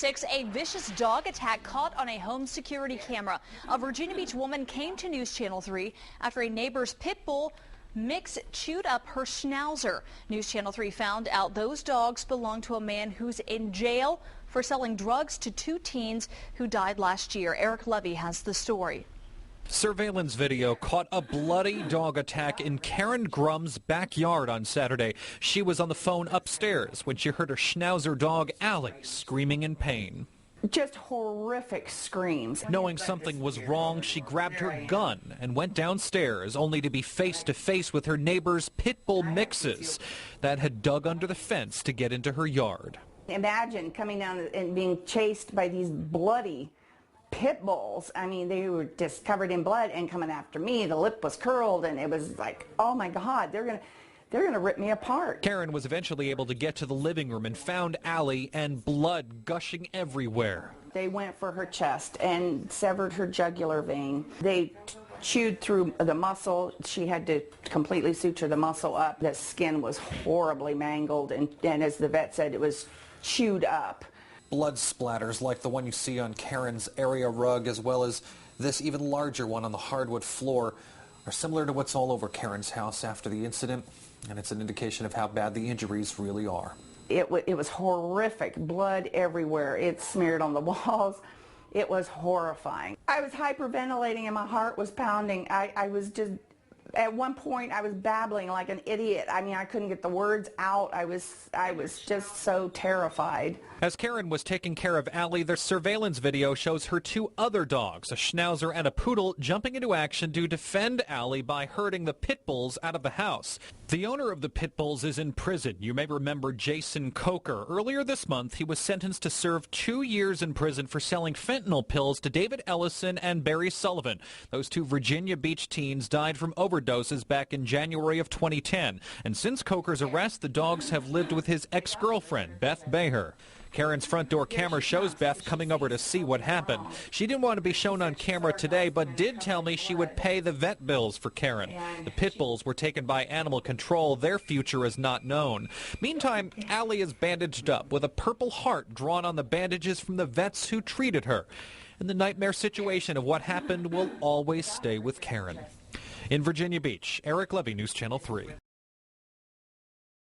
A vicious dog attack caught on a home security camera. A Virginia Beach woman came to News Channel 3 after a neighbor's pit bull mix chewed up her schnauzer. News Channel 3 found out those dogs belong to a man who's in jail for selling drugs to two teens who died last year. Eric Levy has the story. Surveillance video caught a bloody dog attack in Karen Grum's backyard on Saturday. She was on the phone upstairs when she heard her schnauzer dog, Allie, screaming in pain. Just horrific screams. Knowing something was wrong, she grabbed her gun and went downstairs, only to be face to face with her neighbor's pit bull mixes that had dug under the fence to get into her yard. Imagine coming down and being chased by these bloody pit bulls. I mean, they were just covered in blood and coming after me. The lip was curled and it was like, oh my God, they're gonna rip me apart. Karen was eventually able to get to the living room and found Allie and blood gushing everywhere. They went for her chest and severed her jugular vein. They chewed through the muscle. She had to completely suture the muscle up. The skin was horribly mangled and as the vet said, it was chewed up. Blood splatters like the one you see on Karen's area rug, as well as this even larger one on the hardwood floor, are similar to what's all over Karen's house after the incident, and it's an indication of how bad the injuries really are. It was horrific. Blood everywhere. It smeared on the walls. It was horrifying. I was hyperventilating and my heart was pounding. I was just, at one point I was babbling like an idiot. I mean, I couldn't get the words out. I was just so terrified. As Karen was taking care of Allie, the surveillance video shows her two other dogs, a schnauzer and a poodle, jumping into action to defend Allie by herding the pit bulls out of the house. The owner of the pit bulls is in prison. You may remember Jason Coker. Earlier this month, he was sentenced to serve 2 years in prison for selling fentanyl pills to David Ellison and Barry Sullivan. Those two Virginia Beach teens died from overdoses back in January of 2010. And since Coker's arrest, the dogs have lived with his ex-girlfriend, Beth Baher. Karen's front door camera shows Beth coming over to see what happened. She didn't want to be shown on camera today, but did tell me she would pay the vet bills for Karen. The pit bulls were taken by animal control. Their future is not known. Meantime, Allie is bandaged up with a purple heart drawn on the bandages from the vets who treated her. And the nightmare situation of what happened will always stay with Karen. In Virginia Beach, Eric Levy, News Channel 3.